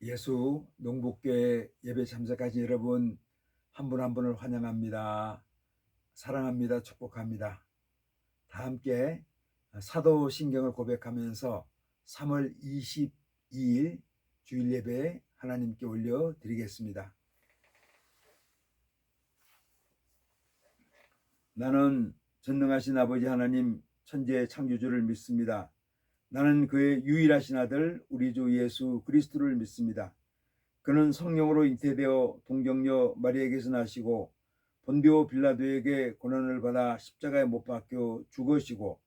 예수 농복교회 예배 참석하신 여러분 한 분 한 분을 환영합니다. 사랑합니다. 축복합니다. 다 함께 사도신경을 고백하면서 3월 22일 주일 예배 하나님께 올려드리겠습니다. 나는 전능하신 아버지 하나님 천지의 창조주를 믿습니다. 나는 그의 유일하신 아들 우리 주 예수 그리스도를 믿습니다. 그는 성령으로 잉태되어 동정녀 마리아에게서 나시고 본디오 빌라도에게 고난을 받아 십자가에 못 박혀 죽으시고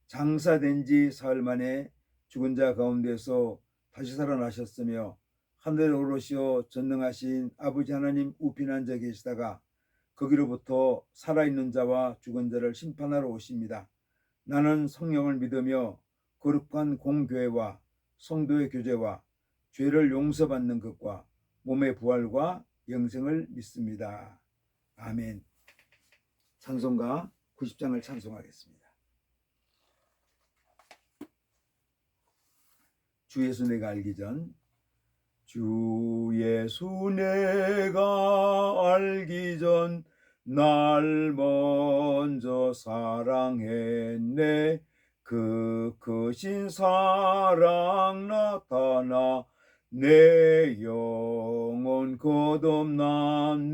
장사된 지 사흘 만에 죽은 자 가운데서 다시 살아나셨으며 하늘에 오르시어 전능하신 아버지 하나님 우편 앉아 계시다가 거기로부터 살아있는 자와 죽은 자를 심판하러 오십니다. 나는 성령을 믿으며 거룩한 공교회와 성도의 교제와 죄를 용서받는 것과 몸의 부활과 영생을 믿습니다. 아멘. 찬송가 90장을 찬송하겠습니다. 주 예수 내가 알기 전. 주 예수 내가 알기 전 날 먼저 사랑했네. 그 크신 사랑 나타나 내 영혼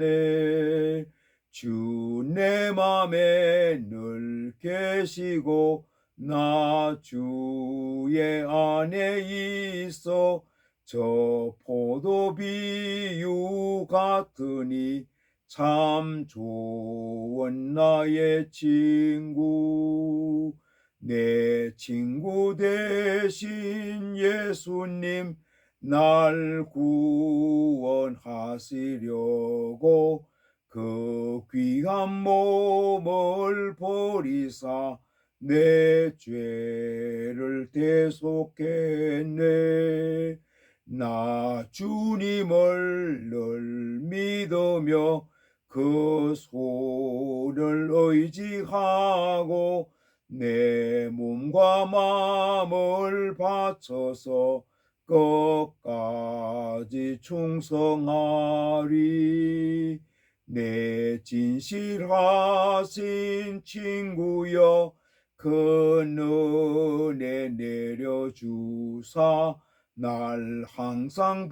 거듭났네. 주 내 맘에 늘 계시고 나 주의 안에 있어 저 포도 비유 같으니 참 좋은 나의 친구. 내 친구 되신 예수님 날 구원하시려고 그 귀한 몸을 버리사 내 죄를 대속했네. 나 주님을 늘 믿으며 그 손을 의지하고 내 몸과 마음을 바쳐서 끝까지 충성하리. 내 진실하신 친구여 큰 은혜 내려주사 날 항상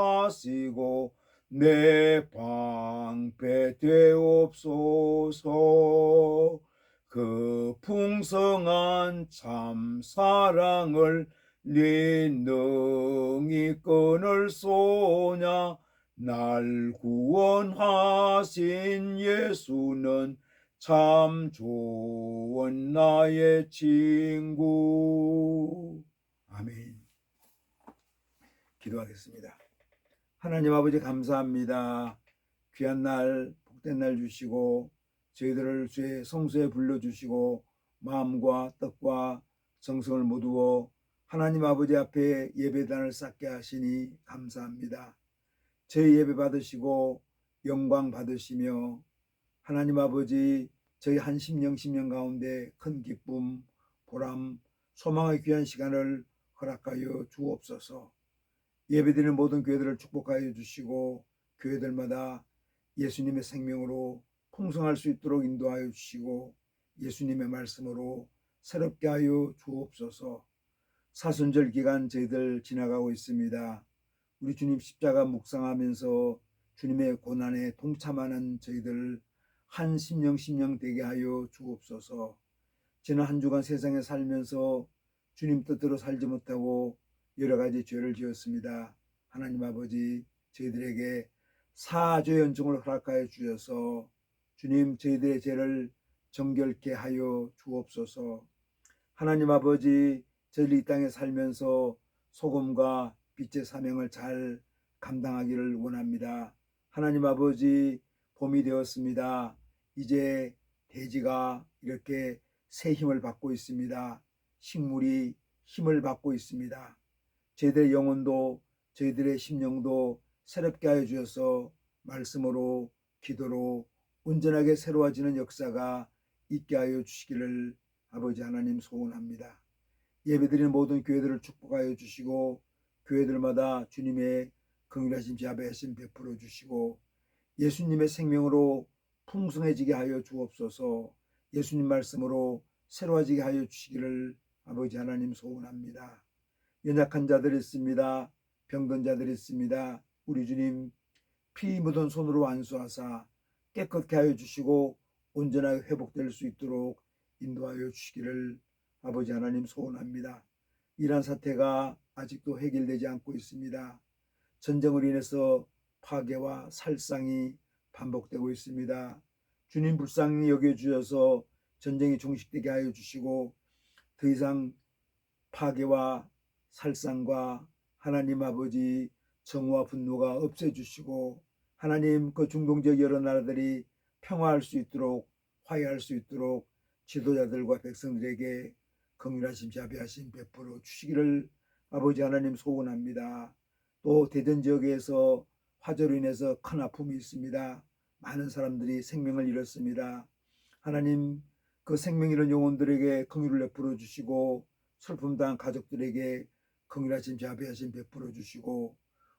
보호하시고 내 방패 되옵소서. 그 풍성한 참 사랑을 네 능히 끊을 소냐. 날 구원하신 예수는 참 좋은 나의 친구. 아멘. 기도하겠습니다. 하나님 아버지 감사합니다. 귀한 날 복된 날 주시고 저희들을 주의 성소에 불러주시고 마음과 뜻과 정성을 모두어 하나님 아버지 앞에 예배단을 쌓게 하시니 감사합니다. 저희 예배 받으시고 영광 받으시며 하나님 아버지 저희 한 심령 가운데 큰 기쁨, 보람, 소망의 귀한 시간을 허락하여 주옵소서. 예배드리는 모든 교회들을 축복하여 주시고 교회들마다 예수님의 생명으로 풍성할 수 있도록 인도하여 주시고 예수님의 말씀으로 새롭게 하여 주옵소서. 사순절 기간 저희들 지나가고 있습니다. 우리 주님 십자가 묵상하면서 주님의 고난에 동참하는 저희들 한 심령 되게 하여 주옵소서. 지난 한 주간 세상에 살면서 주님 뜻대로 살지 못하고 여러 가지 죄를 지었습니다. 하나님 아버지 저희들에게 사죄 연중을 허락하여 주셔서 주님 저희들의 죄를 정결케 하여 주옵소서. 하나님 아버지 저희들 이 땅에 살면서 소금과 빛의 사명을 잘 감당하기를 원합니다. 하나님 아버지 봄이 되었습니다. 이제 대지가 이렇게 새 힘을 받고 있습니다. 식물이 힘을 받고 있습니다. 저희들의 영혼도 저희들의 심령도 새롭게 하여 주셔서 말씀으로 기도로 온전하게 새로워지는 역사가 있게 하여 주시기를 아버지 하나님 소원합니다. 예배드리는 모든 교회들을 축복하여 주시고 교회들마다 주님의 긍휼하심 자비하심 베풀어 주시고 예수님의 생명으로 풍성해지게 하여 주옵소서. 예수님 말씀으로 새로워지게 하여 주시기를 아버지 하나님 소원합니다. 연약한 자들이 있습니다. 병든 자들이 있습니다. 우리 주님 피 묻은 손으로 안수하사 깨끗게 하여 주시고 온전하게 회복될 수 있도록 인도하여 주시기를 아버지 하나님 소원합니다. 이란 사태가 아직도 해결되지 않고 있습니다. 전쟁으로 인해서 파괴와 살상이 반복되고 있습니다. 주님 불쌍히 여겨주셔서 전쟁이 종식되게 하여 주시고 더 이상 파괴와 살상과 하나님 아버지 정오와 분노가 없애주시고 하나님 그 중동적 여러 나라들이 평화할 수 있도록 화해할 수 있도록 지도자들과 백성들에게 긍휼하심 자비하심 베풀어 주시기를 아버지 하나님 소원합니다. 또 대전 지역에서 화재로 인해서 큰 아픔이 있습니다. 많은 사람들이 생명을 잃었습니다. 하나님 그 생명 잃은 영혼들에게 긍휼을 베풀어 주시고 슬픔 당한 가족들에게 긍휼하심 자비하심 베풀어 주시고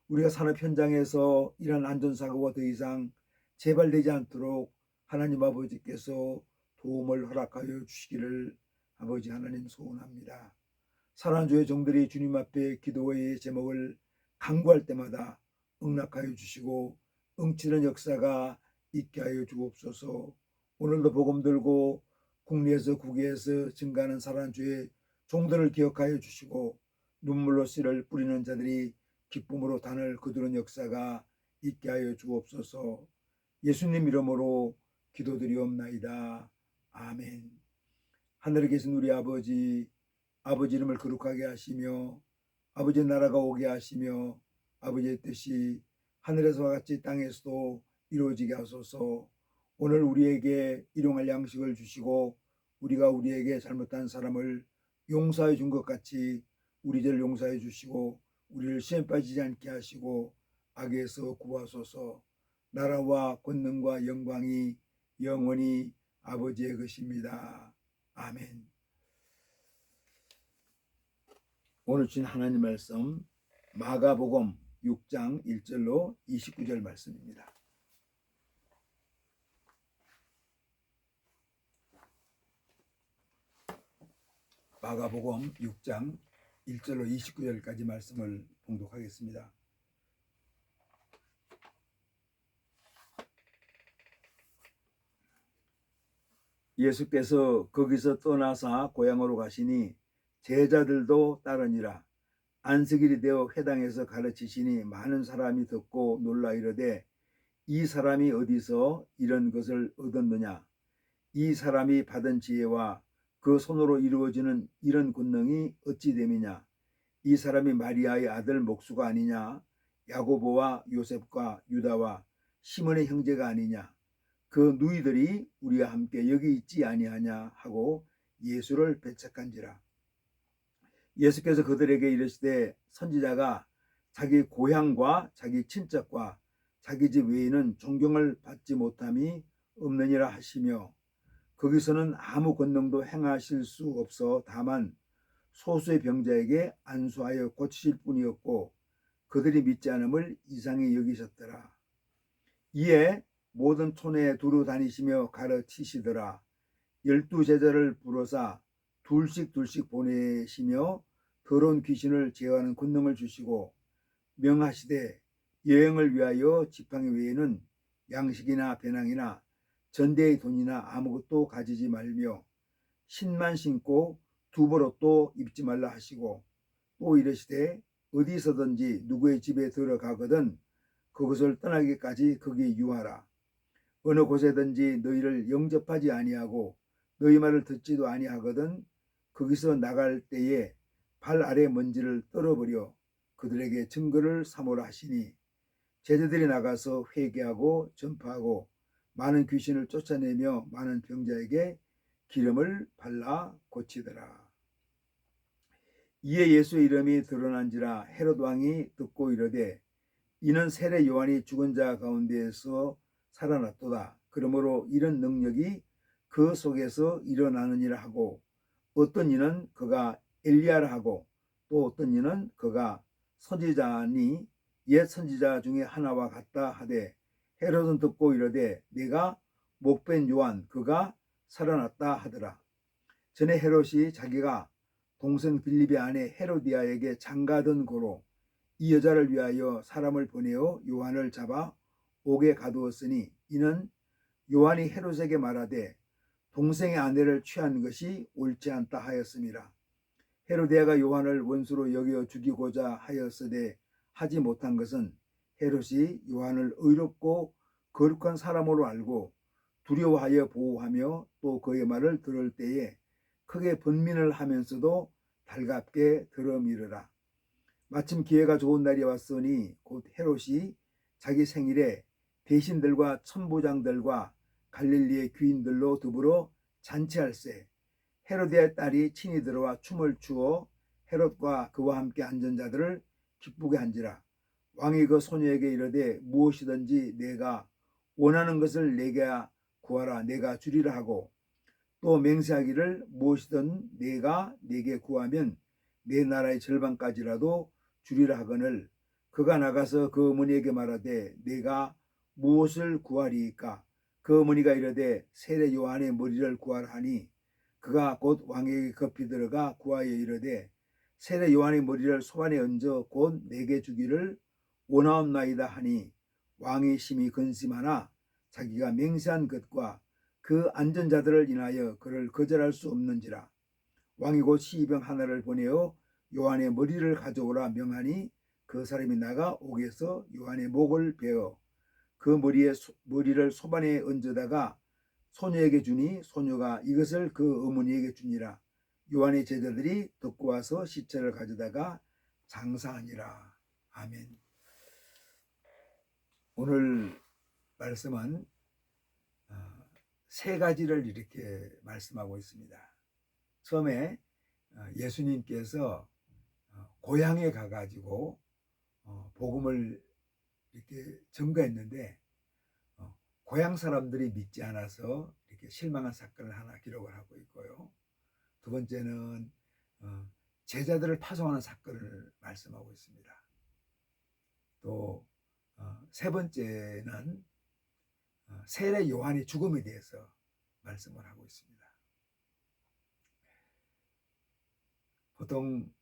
우리가 산업 현장에서 이러한 안전사고가 더 이상 재발되지 않도록 하나님 아버지께서 도움을 허락하여 주시기를 아버지 하나님 소원합니다. 사랑주의 종들이 주님 앞에 기도의 제목을 간구할 때마다 응답하여 주시고 응치는 역사가 있게 하여 주옵소서. 오늘도 복음 들고 국내에서 국외에서 증가하는 사랑주의 종들을 기억하여 주시고 눈물로 씨를 뿌리는 자들이 기쁨으로 단을 거두는 역사가 있게 하여 주옵소서. 예수님 이름으로 기도드리옵나이다. 아멘. 하늘에 계신 우리 아버지, 아버지 이름을 거룩하게 하시며 아버지의 나라가 오게 하시며 아버지의 뜻이 하늘에서와 같이 땅에서도 이루어지게 하소서. 오늘 우리에게 일용할 양식을 주시고 우리가 우리에게 잘못한 사람을 용서해 준 것 같이 우리 죄를 용서해 주시고 우리를 시험에 빠지지 않게 하시고 악에서 구하소서. 나라와 권능과 영광이 영원히 아버지의 것입니다. 아멘. 오늘 주신 하나님 말씀 마가복음 6장 1절로 29절 말씀입니다. 마가복음 6장 1절로 29절까지 말씀을 봉독하겠습니다. 예수께서 거기서 떠나사 고향으로 가시니 제자들도 따르니라. 안식일이 되어 회당에서 가르치시니 많은 사람이 듣고 놀라 이르되 이 사람이 어디서 이런 것을 얻었느냐. 이 사람이 받은 지혜와 그 손으로 이루어지는 이런 권능이 어찌 됨이냐. 이 사람이 마리아의 아들 목수가 아니냐. 야고보와 요셉과 유다와 시몬의 형제가 아니냐. 그 누이들이 우리와 함께 여기 있지 아니하냐 하고 예수를 배척한지라. 예수께서 그들에게 이르시되 선지자가 자기 고향과 자기 친척과 자기 집 외에는 존경을 받지 못함이 없느니라 하시며 거기서는 아무 권능도 행하실 수 없어 다만 소수의 병자에게 안수하여 고치실 뿐이었고 그들이 믿지 않음을 이상히 여기셨더라. 이에 모든 촌에 두루 다니시며 가르치시더라. 12 제자를 부르사 둘씩 보내시며 더러운 귀신을 제어하는 권능을 주시고 명하시되 여행을 위하여 지팡이 외에는 양식이나 배낭이나 전대의 돈이나 아무것도 가지지 말며 신만 신고 두벌옷도 입지 말라 하시고 또 이르시되 어디서든지 누구의 집에 들어가거든 그것을 떠나기까지 거기에 유하라. 어느 곳에든지 너희를 영접하지 아니하고 너희 말을 듣지도 아니하거든 거기서 나갈 때에 발 아래 먼지를 떨어버려 그들에게 증거를 삼으라 하시니 제자들이 나가서 회개하고 전파하고 많은 귀신을 쫓아내며 많은 병자에게 기름을 발라 고치더라. 이에 예수의 이름이 드러난지라 헤롯 왕이 듣고 이르되 이는 세례 요한이 죽은 자 가운데에서 살아났도다. 그러므로 이런 능력이 그 속에서 일어나느니라 하고 어떤 이는 그가 엘리야라 하고 또 어떤 이는 그가 선지자니 옛 선지자 중에 하나와 같다 하되 헤롯은 듣고 이르되 내가 목벤 요한 그가 살아났다 하더라. 전에 헤롯이 자기가 동생 빌립의 아내 헤로디아에게 장가든 고로 이 여자를 위하여 사람을 보내어 요한을 잡아 옥에 가두었으니 이는 요한이 헤롯에게 말하되 동생의 아내를 취한 것이 옳지 않다 하였음이라. 헤로디아가 요한을 원수로 여겨 죽이고자 하였으되 하지 못한 것은 헤롯이 요한을 의롭고 거룩한 사람으로 알고 두려워하여 보호하며 또 그의 말을 들을 때에 크게 번민을 하면서도 달갑게 들어미르라. 마침 기회가 좋은 날이 왔으니 곧 헤롯이 자기 생일에 대신들과 천부장들과 갈릴리의 귀인들로 더불어 잔치할세 헤로디아의 딸이 친히 들어와 춤을 추어 헤롯과 그와 함께 앉은 자들을 기쁘게 한지라. 왕이 그 소녀에게 이르되 무엇이든지 내가 원하는 것을 내게 구하라 내가 주리라 하고 또 맹세하기를 무엇이든 내가 내게 구하면 내 나라의 절반까지라도 주리라 하거늘 그가 나가서 그 어머니에게 말하되 내가 무엇을 구하리이까. 그 어머니가 이르되 세례 요한의 머리를 구하라 하니 그가 곧 왕에게 급히 들어가 구하여 이르되 세례 요한의 머리를 소반에 얹어 곧 내게 주기를 원하옵나이다 하니 왕이 심히 근심하나 자기가 맹세한 것과 그 앉은 자들을 인하여 그를 거절할 수 없는지라. 왕이 곧 시병 하나를 보내어 요한의 머리를 가져오라 명하니 그 사람이 나가 옥에서 요한의 목을 베어 그 머리를 소반에 얹어다가 소녀에게 주니 소녀가 이것을 그 어머니에게 주니라. 요한의 제자들이 듣고 와서 시체를 가져다가 장사하니라. 아멘. 오늘 말씀은 세 가지를 이렇게 말씀하고 있습니다. 처음에 예수님께서 고향에 가가지고 복음을 이렇게 전가했는데 고향 사람들이 믿지 않아서 이렇게 실망한 사건을 하나 기록을 하고 있고요. 두 번째는 제자들을 파송하는 사건을 말씀하고 있습니다. 또 세 번째는 세례 요한의 죽음에 대해서 말씀을 하고 있습니다. 보통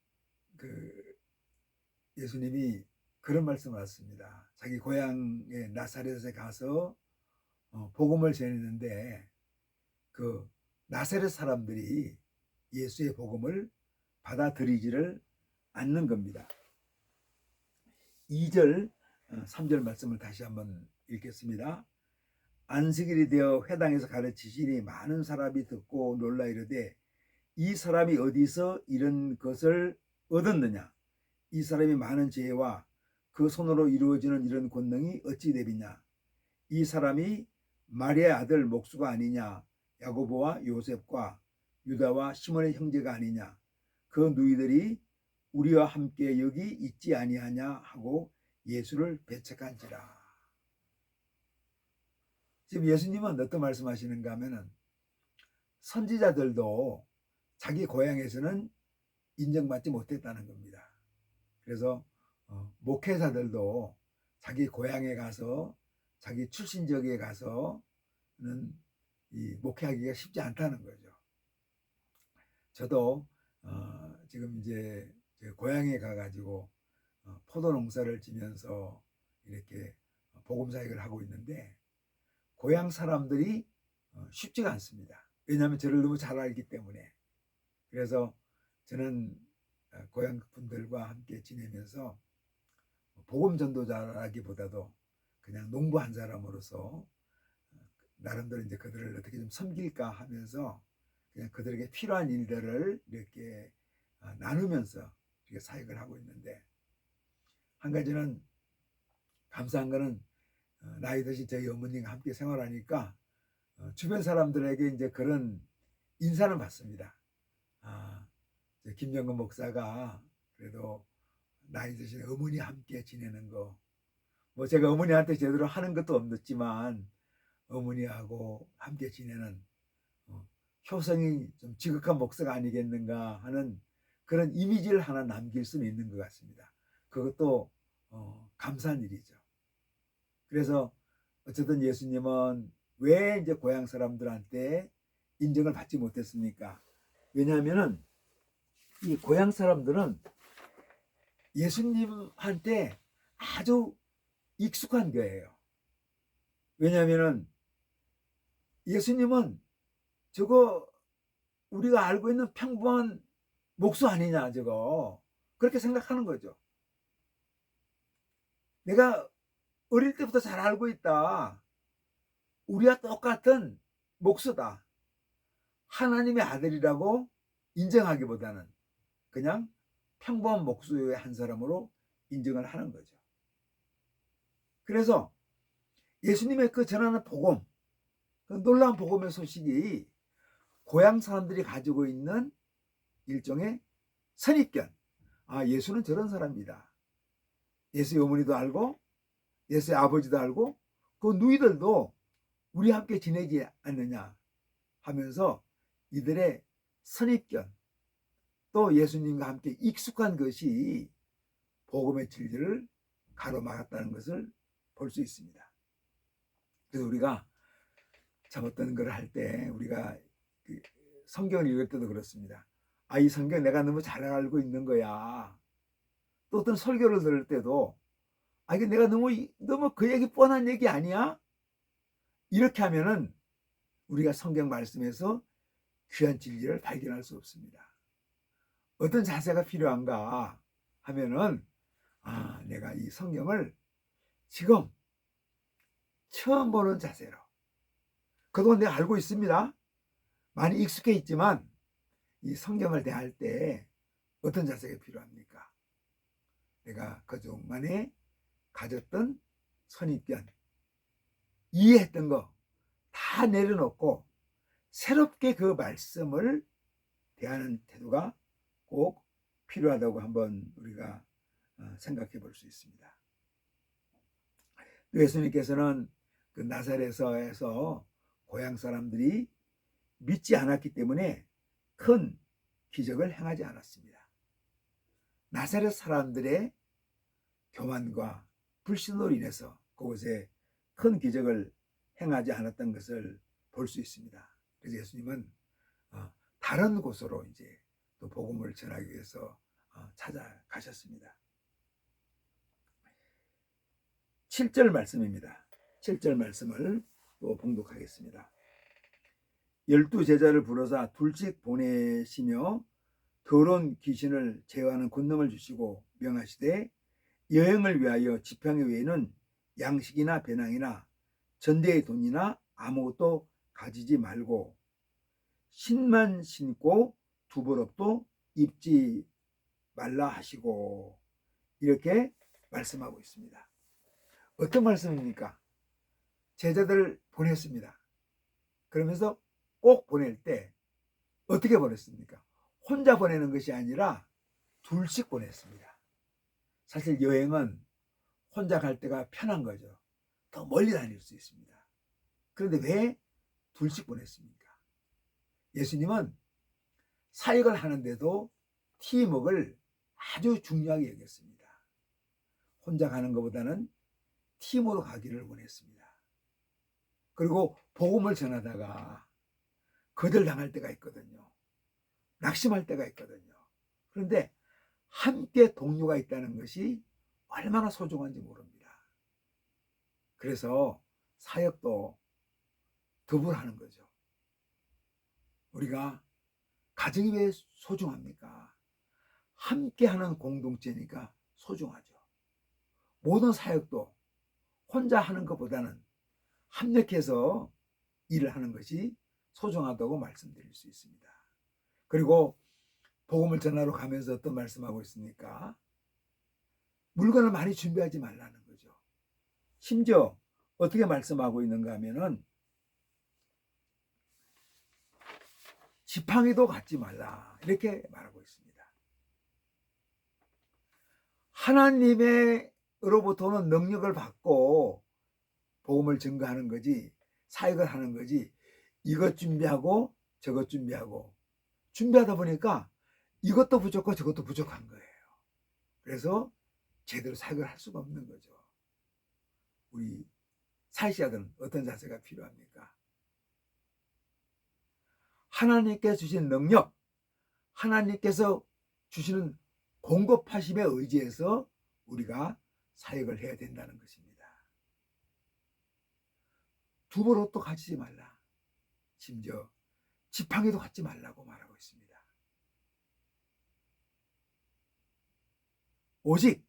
그 예수님이 그런 말씀을 하셨습니다. 자기 고향의 나사렛에 가서 복음을 전했는데 그 나사렛 사람들이 예수의 복음을 받아들이지를 않는 겁니다. 2절 3절 말씀을 다시 한번 읽겠습니다. 안식일이 되어 회당에서 가르치시니 많은 사람이 듣고 놀라 이르되 이 사람이 어디서 이런 것을 얻었느냐. 이 사람이 많은 지혜와 그 손으로 이루어지는 이런 권능이 어찌 되리냐. 이 사람이 마리아의 아들 목수가 아니냐. 야고보와 요셉과 유다와 시몬의 형제가 아니냐. 그 누이들이 우리와 함께 여기 있지 아니하냐 하고 예수를 배척한지라. 지금 예수님은 어떤 말씀하시는가 하면은 선지자들도 자기 고향에서는 인정받지 못했다는 겁니다. 그래서 목회자들도 자기 고향에 가서 자기 출신 지역에 가서는 이 목회하기가 쉽지 않다는 거죠. 저도 지금 이제 고향에 가가지고 포도 농사를 지면서 이렇게 복음 사역을 하고 있는데 고향 사람들이 쉽지가 않습니다. 왜냐하면 저를 너무 잘 알기 때문에. 그래서 저는 고향 분들과 함께 지내면서 복음 전도자라기보다도 그냥 농부 한 사람으로서 나름대로 이제 그들을 어떻게 좀 섬길까 하면서 그냥 그들에게 필요한 일들을 이렇게 나누면서 이렇게 사역을 하고 있는데 한 가지는 감사한 거는 나이 드신 저희 어머니가 함께 생활하니까 주변 사람들에게 이제 그런 인사는 받습니다. 김정근 목사가 그래도 나이 드신 어머니와 함께 지내는 거, 뭐 제가 어머니한테 제대로 하는 것도 없었지만 어머니하고 함께 지내는 효성이 좀 지극한 목사가 아니겠는가 하는 그런 이미지를 하나 남길 수는 있는 것 같습니다. 그것도 감사한 일이죠. 그래서 어쨌든 예수님은 왜 이제 고향 사람들한테 인정을 받지 못했습니까? 왜냐하면은 이 고향 사람들은 예수님한테 아주 익숙한 거예요. 왜냐하면은 예수님은 저거 우리가 알고 있는 평범한 목수 아니냐, 저거. 그렇게 생각하는 거죠. 내가 어릴 때부터 잘 알고 있다. 우리와 똑같은 목수다. 하나님의 아들이라고 인정하기보다는 그냥 평범한 목수의 한 사람으로 인정을 하는 거죠. 그래서 예수님의 그 전하는 복음, 그 놀라운 복음의 소식이 고향 사람들이 가지고 있는 일종의 선입견. 아, 예수는 저런 사람이다. 예수의 어머니도 알고 예수의 아버지도 알고 그 누이들도 우리와 함께 지내지 않느냐 하면서 이들의 선입견, 또 예수님과 함께 익숙한 것이 복음의 진리를 가로막았다는 것을 볼 수 있습니다. 그래서 우리가 어떤 걸 할 때 우리가 성경을 읽을 때도 그렇습니다. 아, 이 성경 내가 너무 잘 알고 있는 거야. 또 어떤 설교를 들을 때도 아, 이게 내가 너무 그 얘기 뻔한 얘기 아니야? 이렇게 하면은 우리가 성경 말씀에서 귀한 진리를 발견할 수 없습니다. 어떤 자세가 필요한가 하면은 아, 내가 이 성경을 지금 처음 보는 자세로, 그동안 내가 알고 있습니다. 많이 익숙해 있지만 이 성경을 대할 때 어떤 자세가 필요합니까? 내가 그동안에 가졌던 선입견, 이해했던 거 다 내려놓고 새롭게 그 말씀을 대하는 태도가 꼭 필요하다고 한번 우리가 생각해 볼 수 있습니다. 예수님께서는 그 나사렛에서 고향 사람들이 믿지 않았기 때문에 큰 기적을 행하지 않았습니다. 나사렛 사람들의 교만과 불신으로 인해서 그곳에 큰 기적을 행하지 않았던 것을 볼 수 있습니다. 그래서 예수님은 다른 곳으로 이제 또 복음을 전하기 위해서 찾아가셨습니다. 7절 말씀입니다. 7절 말씀을 또 봉독하겠습니다. 12제자를 불러서 둘씩 보내시며 더러운 귀신을 제어하는 권능을 주시고 명하시되 여행을 위하여 지팡이 외에는 양식이나 배낭이나 전대의 돈이나 아무것도 가지지 말고 신만 신고 두벌업도 입지 말라 하시고, 이렇게 말씀하고 있습니다. 어떤 말씀입니까? 제자들을 보냈습니다. 그러면서 꼭 보낼 때 어떻게 보냈습니까? 혼자 보내는 것이 아니라 둘씩 보냈습니다. 사실 여행은 혼자 갈 때가 편한 거죠. 더 멀리 다닐 수 있습니다. 그런데 왜 둘씩 보냈습니까? 예수님은 사역을 하는데도 팀워크를 아주 중요하게 여겼습니다. 혼자 가는 것보다는 팀으로 가기를 원했습니다. 그리고 복음을 전하다가 거절당할 때가 있거든요. 낙심할 때가 있거든요. 그런데 함께 동료가 있다는 것이 얼마나 소중한지 모릅니다. 그래서 사역도 더불어 하는 거죠. 우리가 가정이 왜 소중합니까? 함께하는 공동체니까 소중하죠. 모든 사역도 혼자 하는 것보다는 협력해서 일을 하는 것이 소중하다고 말씀드릴 수 있습니다. 그리고 복음을 전하러 가면서 또 말씀하고 있으니까 물건을 많이 준비하지 말라는 거죠. 심지어 어떻게 말씀하고 있는가 하면은 지팡이도 갖지 말라, 이렇게 말하고 있습니다. 하나님으로부터는 능력을 받고 복음을 증거하는 거지, 사역을 하는 거지, 이것 준비하고 저것 준비하고 준비하다 보니까 이것도 부족하고 저것도 부족한 거예요. 그래서 제대로 사역을 할 수가 없는 거죠. 우리 사역자들은 어떤 자세가 필요합니까? 하나님께 주신 능력, 하나님께서 주시는 공급하심에 의지해서 우리가 사역을 해야 된다는 것입니다. 두부로 또 가지지 말라. 심지어 지팡이도 갖지 말라고 말하고 있습니다. 오직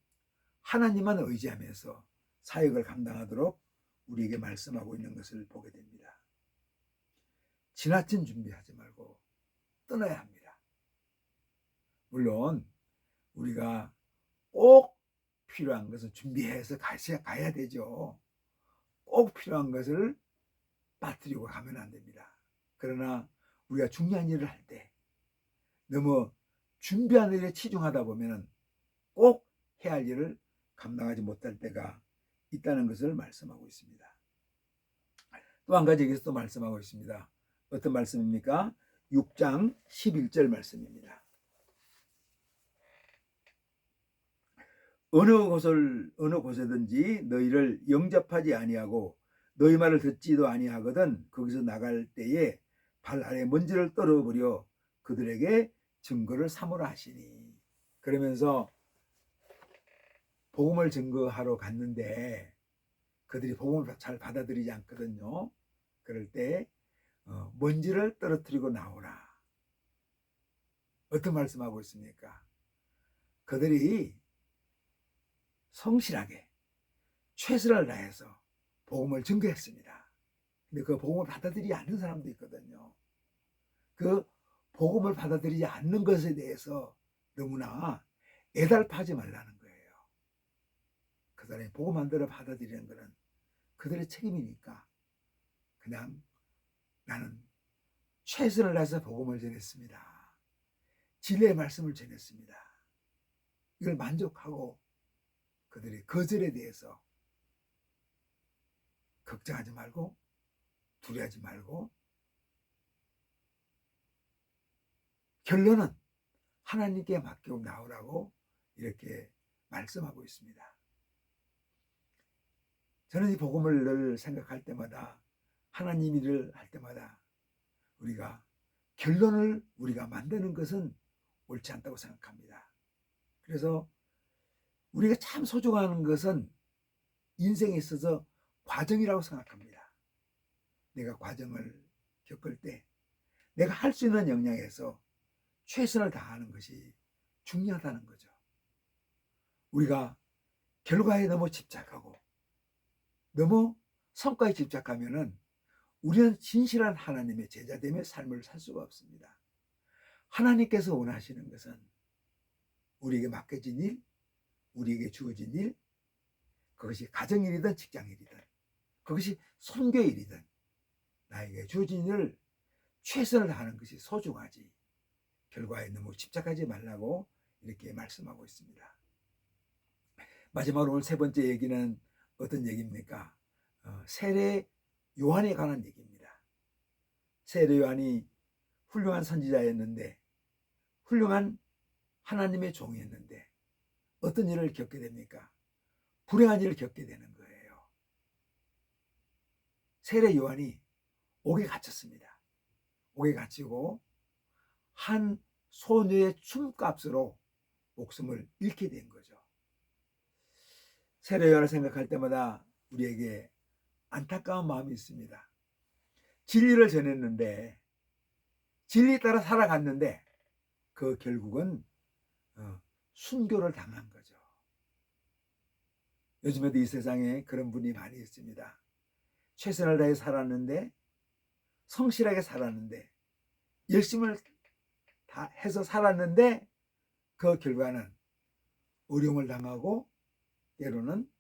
하나님만 의지하면서 사역을 감당하도록 우리에게 말씀하고 있는 것을 보게 됩니다. 지나친 준비하지 말고 떠나야 합니다. 물론 우리가 꼭 필요한 것을 준비해서 가야 되죠. 꼭 필요한 것을 빠뜨리고 가면 안 됩니다. 그러나 우리가 중요한 일을 할 때 너무 준비하는 일에 치중하다 보면 꼭 해야 할 일을 감당하지 못할 때가 있다는 것을 말씀하고 있습니다. 또 한 가지 여기서 또 말씀하고 있습니다. 어떤 말씀입니까? 6장 11절 말씀입니다. 어느 곳에든지 너희를 영접하지 아니하고 너희 말을 듣지도 아니하거든 거기서 나갈 때에 발 아래 먼지를 떨어버려 그들에게 증거를 삼으라 하시니. 그러면서 복음을 증거하러 갔는데 그들이 복음을 잘 받아들이지 않거든요. 그럴 때 먼지를 떨어뜨리고 나오라. 어떤 말씀하고 있습니까? 그들이 성실하게 최선을 다해서 복음을 증거했습니다. 근데 그 복음을 받아들이지 않는 사람도 있거든요. 그 복음을 받아들이지 않는 것에 대해서 너무나 애달파하지 말라는 거예요. 그 사람이 복음 한 대로 받아들이는 것은 그들의 책임이니까 그냥 나는 최선을 다해서 복음을 전했습니다. 진리의 말씀을 전했습니다. 이걸 만족하고 그들의 거절에 대해서 걱정하지 말고 두려워하지 말고 결론은 하나님께 맡기고 나오라고 이렇게 말씀하고 있습니다. 저는 이 복음을 늘 생각할 때마다 하나님 일을 할 때마다 우리가 결론을 우리가 만드는 것은 옳지 않다고 생각합니다. 그래서 우리가 참 소중한 것은 인생에 있어서 과정이라고 생각합니다. 내가 과정을 겪을 때 내가 할 수 있는 역량에서 최선을 다하는 것이 중요하다는 거죠. 우리가 결과에 너무 집착하고 너무 성과에 집착하면은 우리는 진실한 하나님의 제자됨의 삶을 살 수가 없습니다. 하나님께서 원하시는 것은 우리에게 맡겨진 일, 우리에게 주어진 일, 그것이 가정일이든 직장일이든 그것이 선교일이든 나에게 주어진 일을 최선을 다하는 것이 소중하지 결과에 너무 집착하지 말라고 이렇게 말씀하고 있습니다. 마지막으로 오늘 세 번째 얘기는 어떤 얘기입니까? 세례 요한에 관한 얘기입니다. 세례 요한이 훌륭한 선지자였는데 훌륭한 하나님의 종이었는데 어떤 일을 겪게 됩니까? 불행한 일을 겪게 되는 거예요. 세례 요한이 옥에 갇혔습니다. 옥에 갇히고 한 소녀의 춤값으로 목숨을 잃게 된 거죠. 세례 요한을 생각할 때마다 우리에게 안타까운 마음이 있습니다. 진리를 전했는데 진리에 따라 살아갔는데 그 결국은 순교를 당한 거죠. 요즘에도 이 세상에 그런 분이 많이 있습니다. 최선을 다해 살았는데 성실하게 살았는데 열심을 다 해서 살았는데 그 결과는 어려움을 당하고 때로는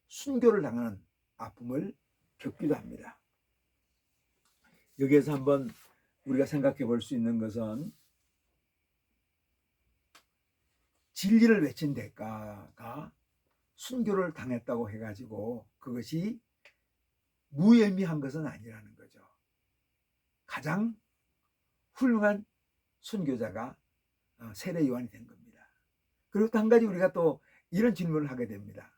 순교를 당하는 아픔을 겪기도 합니다. 여기에서 한번 우리가 생각해 볼 수 있는 것은 진리를 외친 대가가 순교를 당했다고 해가지고 그것이 무의미한 것은 아니라는 거죠. 가장 훌륭한 순교자가 세례 요한이 된 겁니다. 그리고 또 한 가지 우리가 또 이런 질문을 하게 됩니다.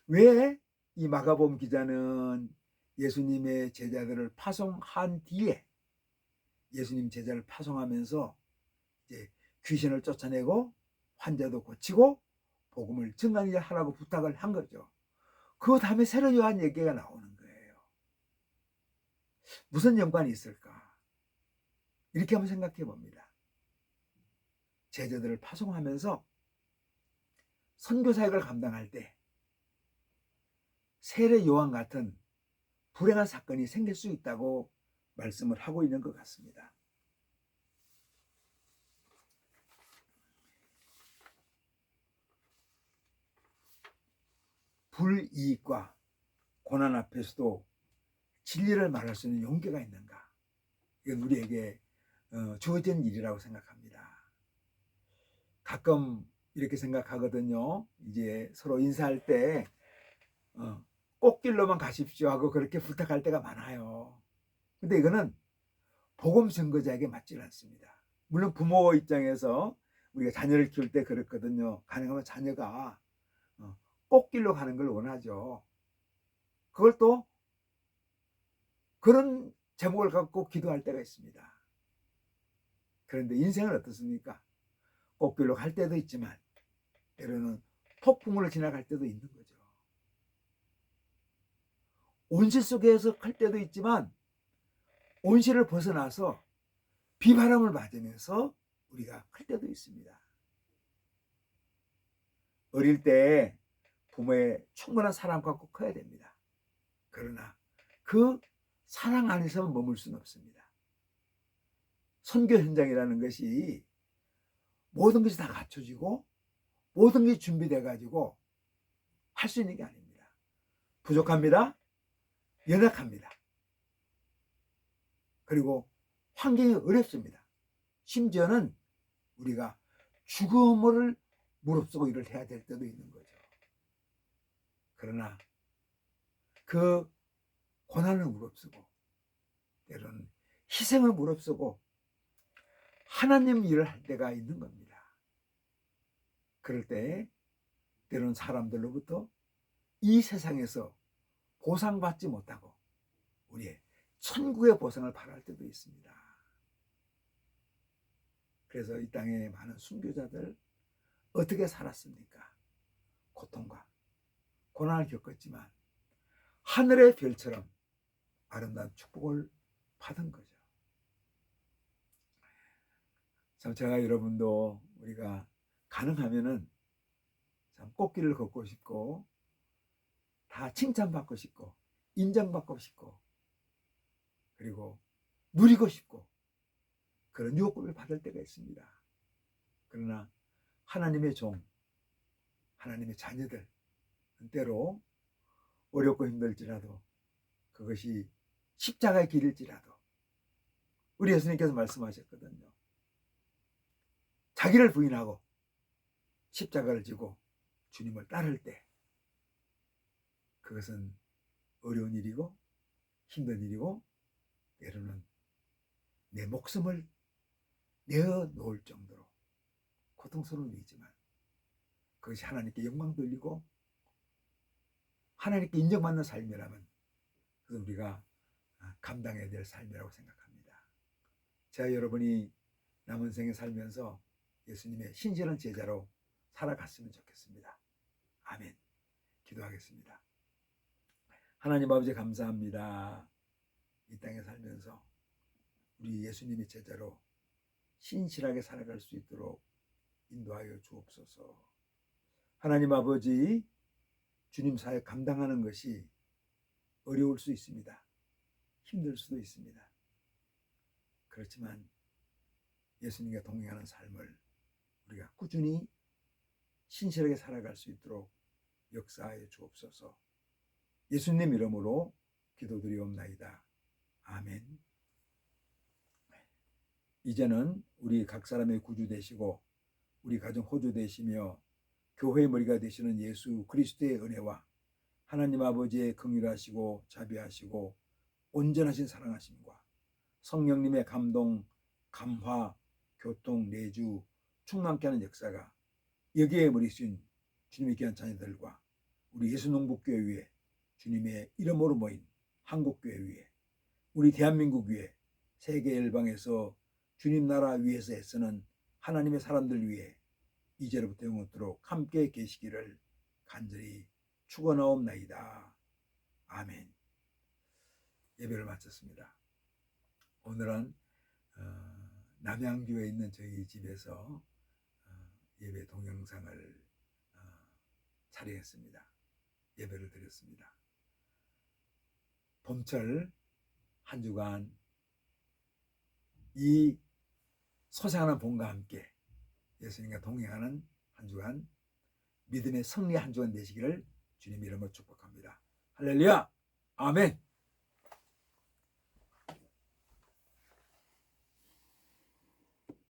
왜 이 마가복음 기자는 예수님의 제자들을 파송한 뒤에 예수님 제자를 파송하면서 이제 귀신을 쫓아내고 환자도 고치고 복음을 증강하라고 부탁을 한 거죠. 그 다음에 새로 요한 얘기가 나오는 거예요. 무슨 연관이 있을까? 이렇게 한번 생각해 봅니다. 제자들을 파송하면서 선교 사역을 감당할 때 세례 요한 같은 불행한 사건이 생길 수 있다고 말씀을 하고 있는 것 같습니다. 불이익과 고난 앞에서도 진리를 말할 수 있는 용기가 있는가? 이건 우리에게 주어진 일이라고 생각합니다. 가끔 이렇게 생각하거든요. 이제 서로 인사할 때 꽃길로만 가십시오 하고 그렇게 부탁할 때가 많아요. 근데 이거는 복음 선거자에게 맞지 않습니다. 물론 부모 입장에서 우리가 자녀를 키울 때 그렇거든요. 가능하면 자녀가 꽃길로 가는 걸 원하죠. 그걸 또 그런 제목을 갖고 기도할 때가 있습니다. 그런데 인생은 어떻습니까? 꽃길로 갈 때도 있지만 때로는 폭풍우를 지나갈 때도 있는 거죠. 온실 속에서 갈 때도 있지만 온실을 벗어나서 비바람을 맞으면서 우리가 클 때도 있습니다. 어릴 때 부모의 충분한 사랑 갖고 커야 됩니다. 그러나 그 사랑 안에서 머물 수는 없습니다. 선교 현장이라는 것이 모든 것이 다 갖춰지고 모든 것이 준비돼 가지고 할 수 있는 게 아닙니다. 부족합니다. 연약합니다. 그리고 환경이 어렵습니다. 심지어는 우리가 죽음을 무릅쓰고 일을 해야 될 때도 있는 거죠. 그러나 그 고난을 무릅쓰고 때로는 희생을 무릅쓰고 하나님 일을 할 때가 있는 겁니다. 그럴 때 때로는 사람들로부터 이 세상에서 보상받지 못하고 우리의 천국의 보상을 바랄 때도 있습니다. 그래서 이 땅에 많은 순교자들 어떻게 살았습니까? 고통과 고난을 겪었지만 하늘의 별처럼 아름다운 축복을 받은 거죠. 참 제가 여러분도 우리가 가능하면은 참 꽃길을 걷고 싶고 다 칭찬받고 싶고 인정받고 싶고 그리고 누리고 싶고 그런 유혹을 받을 때가 있습니다. 그러나 하나님의 종, 하나님의 자녀들 때로 어렵고 힘들지라도 그것이 십자가의 길일지라도 우리 예수님께서 말씀하셨거든요. 자기를 부인하고 십자가를 지고 주님을 따를 때 그것은 어려운 일이고 힘든 일이고 때로는 내 목숨을 내어놓을 정도로 고통스러운 일이지만 그것이 하나님께 영광 돌리고 하나님께 인정받는 삶이라면 그것은 우리가 감당해야 될 삶이라고 생각합니다. 제가 여러분이 남은 생에 살면서 예수님의 신실한 제자로 살아갔으면 좋겠습니다. 아멘. 기도하겠습니다. 하나님 아버지 감사합니다. 이 땅에 살면서 우리 예수님의 제자로 신실하게 살아갈 수 있도록 인도하여 주옵소서. 하나님 아버지 주님 사역 감당하는 것이 어려울 수 있습니다. 힘들 수도 있습니다. 그렇지만 예수님과 동행하는 삶을 우리가 꾸준히 신실하게 살아갈 수 있도록 역사하여 주옵소서. 예수님 이름으로 기도드리옵나이다. 아멘. 이제는 우리 각 사람의 구주 되시고 우리 가정 호주 되시며 교회의 머리가 되시는 예수 그리스도의 은혜와 하나님 아버지의 긍휼하시고 자비하시고 온전하신 사랑하심과 성령님의 감동, 감화, 교통, 내주, 충만케 하는 역사가 여기에 머리신 주님의 귀한 자녀들과 우리 예수농복교회 위에 주님의 이름으로 모인 한국교회 위에 우리 대한민국 위에 세계 열방에서 주님 나라 위에서 애쓰는 하나님의 사람들 위해 이제로부터 영원토록 함께 계시기를 간절히 축원하옵나이다. 아멘. 예배를 마쳤습니다. 오늘은 남양주에 있는 저희 집에서 예배 동영상을 촬영했습니다. 예배를 드렸습니다. 봄철 한 주간 이 소생하는 봄과 함께 예수님과 동행하는 한 주간 믿음의 승리 한 주간 되시기를 주님 이름으로 축복합니다. 할렐루야! 아멘!